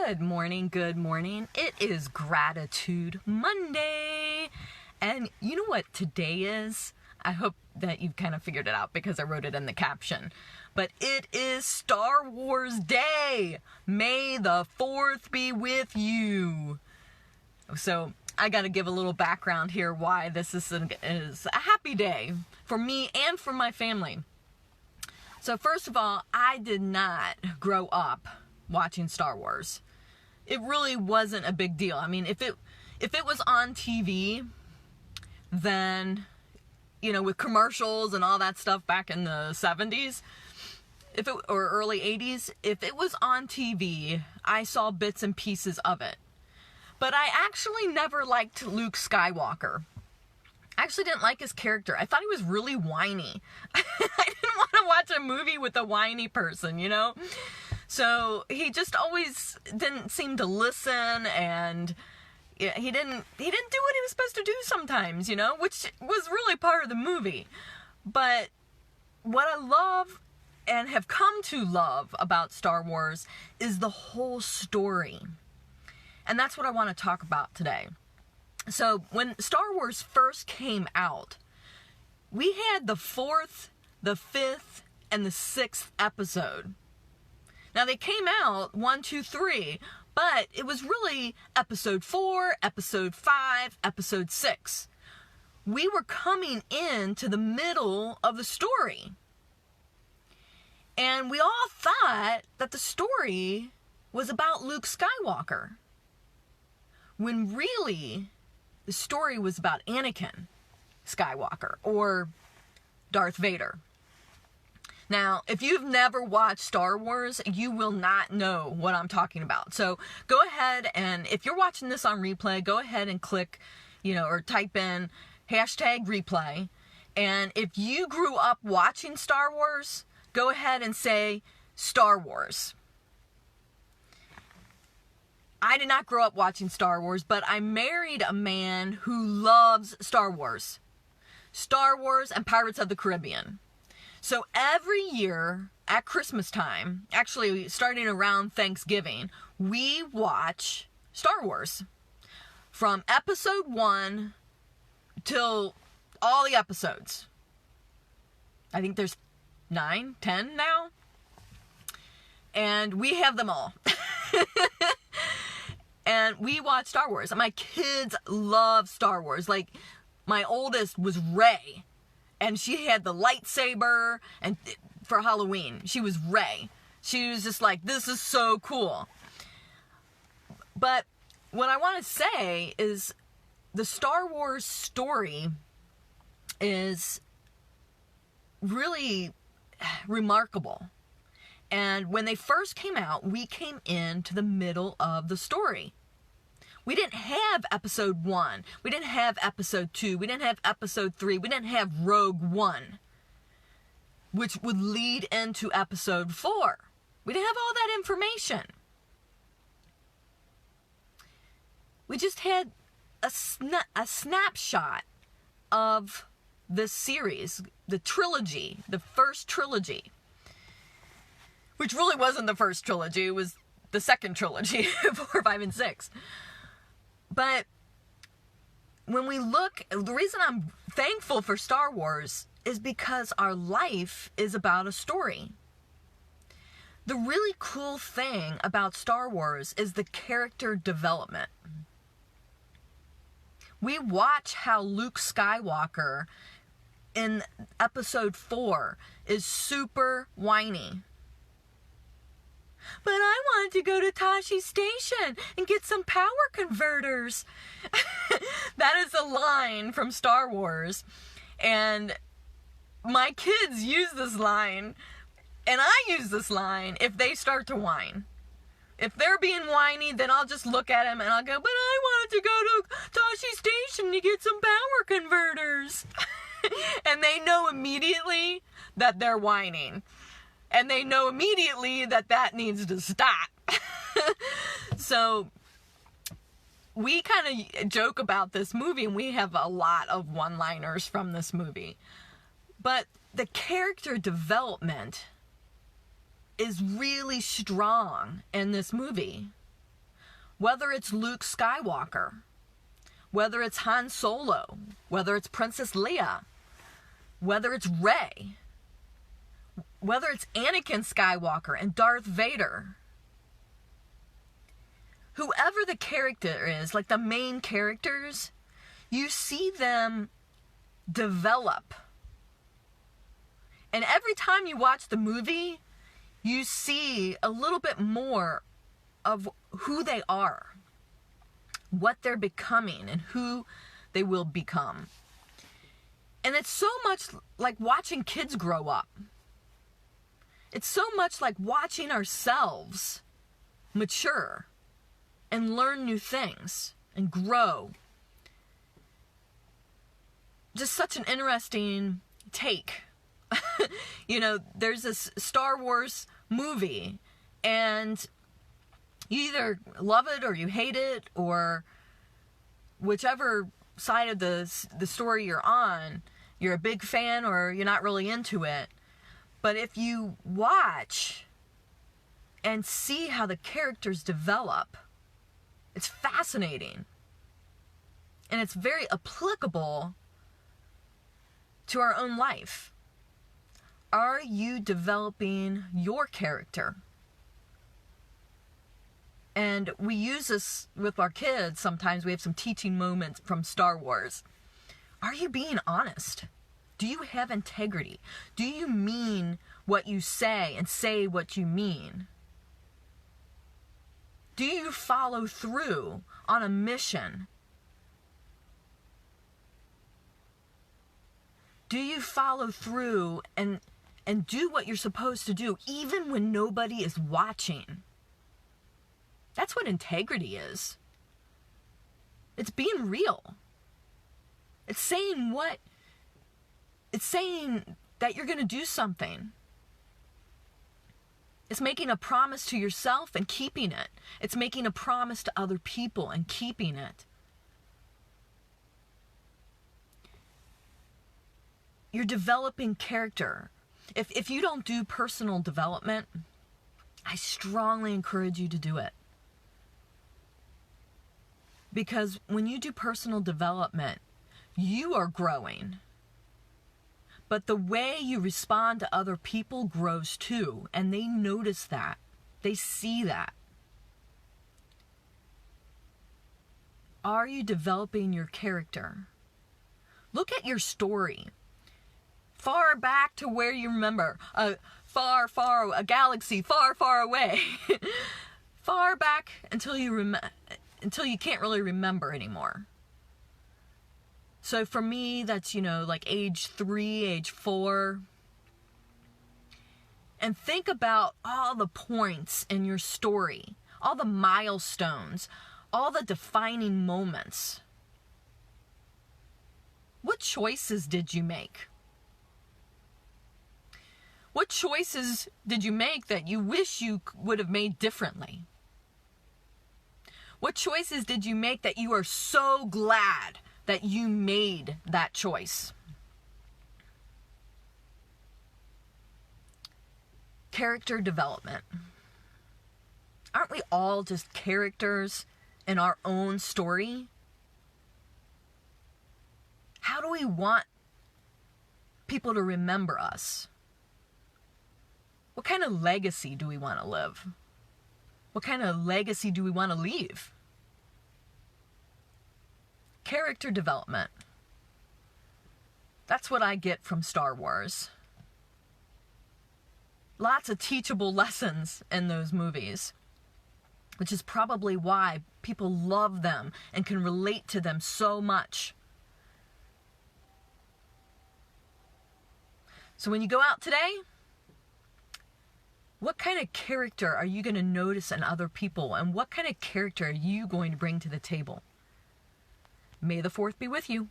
Good morning, good morning. It is Gratitude Monday. And you know what today is? I hope that you've kind of figured it out because I wrote it in the caption. But it is Star Wars Day. May the 4th be with you. So I got to give a little background here why this is a happy day for me and for my family. So first of all, I did not grow up watching Star Wars. It really wasn't a big deal. I mean, if it was on TV, then, you know, with commercials and all that stuff back in the 70s, or early 80s, if it was on TV, I saw bits and pieces of it. But I actually never liked Luke Skywalker. I actually didn't like his character. I thought he was really whiny. I didn't want to watch a movie with a whiny person, you know? So he just always didn't seem to listen, and he didn't do what he was supposed to do sometimes, you know, which was really part of the movie. But what I love and have come to love about Star Wars is the whole story. And that's what I want to talk about today. So when Star Wars first came out, we had the 4th, the 5th, and the 6th episode. Now, they came out 1, 2, 3, but it was really episode 4, episode 5, episode 6. We were coming into the middle of the story. And we all thought that the story was about Luke Skywalker, when really the story was about Anakin Skywalker, or Darth Vader. Now, if you've never watched Star Wars, you will not know what I'm talking about. So go ahead, and if you're watching this on replay, go ahead and click, or type in #replay. And if you grew up watching Star Wars, go ahead and say Star Wars. I did not grow up watching Star Wars, but I married a man who loves Star Wars. Star Wars and Pirates of the Caribbean. So every year at Christmas time, actually starting around Thanksgiving, we watch Star Wars. From episode 1 till all the episodes. I think there's 9, 10 now. And we have them all. And we watch Star Wars. My kids love Star Wars. Like, my oldest was Rey. And she had the lightsaber, and for Halloween, she was Rey. She was just like, this is so cool. But what I want to say is the Star Wars story is really remarkable. And when they first came out, we came into the middle of the story. We didn't have episode 1. We didn't have episode 2. We didn't have episode 3. We didn't have Rogue One, which would lead into episode 4. We didn't have all that information. We just had a snapshot of this series, the trilogy, the first trilogy, which really wasn't the first trilogy. It was the second trilogy, 4, 5, and 6. But when we look, the reason I'm thankful for Star Wars is because our life is about a story. The really cool thing about Star Wars is the character development. We watch how Luke Skywalker in episode 4 is super whiny. But I wanted to go to Tashi Station and get some power converters. That is a line from Star Wars. And my kids use this line. And I use this line if they start to whine. If they're being whiny, then I'll just look at them and I'll go, but I wanted to go to Tashi Station to get some power converters. And they know immediately that they're whining. And they know immediately that that needs to stop. So we kind of joke about this movie, and we have a lot of one-liners from this movie. But the character development is really strong in this movie. Whether it's Luke Skywalker, whether it's Han Solo, whether it's Princess Leia, whether it's Rey, whether it's Anakin Skywalker and Darth Vader. Whoever the character is, like the main characters, you see them develop. And every time you watch the movie, you see a little bit more of who they are, what they're becoming, and who they will become. And it's so much like watching kids grow up. It's so much like watching ourselves mature and learn new things and grow. Just such an interesting take. You know, there's this Star Wars movie, and you either love it or you hate it, or whichever side of the story you're on, you're a big fan or you're not really into it. But if you watch and see how the characters develop, it's fascinating. And it's very applicable to our own life. Are you developing your character? And we use this with our kids. Sometimes we have some teaching moments from Star Wars. Are you being honest? Do you have integrity? Do you mean what you say and say what you mean? Do you follow through on a mission? Do you follow through and do what you're supposed to do even when nobody is watching? That's what integrity is. It's being real. It's saying that you're going to do something. It's making a promise to yourself and keeping it. It's making a promise to other people and keeping it. You're developing character. If you don't do personal development, I strongly encourage you to do it. Because when you do personal development, you are growing. But the way you respond to other people grows too, and they notice that. They see that. Are you developing your character? Look at your story. Far back to where you remember. A galaxy far away. Far back until you can't really remember anymore. So for me, that's, like age 3, age 4. And think about all the points in your story, all the milestones, all the defining moments. What choices did you make? What choices did you make that you wish you would have made differently? What choices did you make that you are so glad that you made that choice? Character development. Aren't we all just characters in our own story? How do we want people to remember us? What kind of legacy do we want to live? What kind of legacy do we want to leave? Character development. That's what I get from Star Wars. Lots of teachable lessons in those movies, which is probably why people love them and can relate to them so much. So when you go out today, what kind of character are you going to notice in other people, and what kind of character are you going to bring to the table? May the 4th be with you.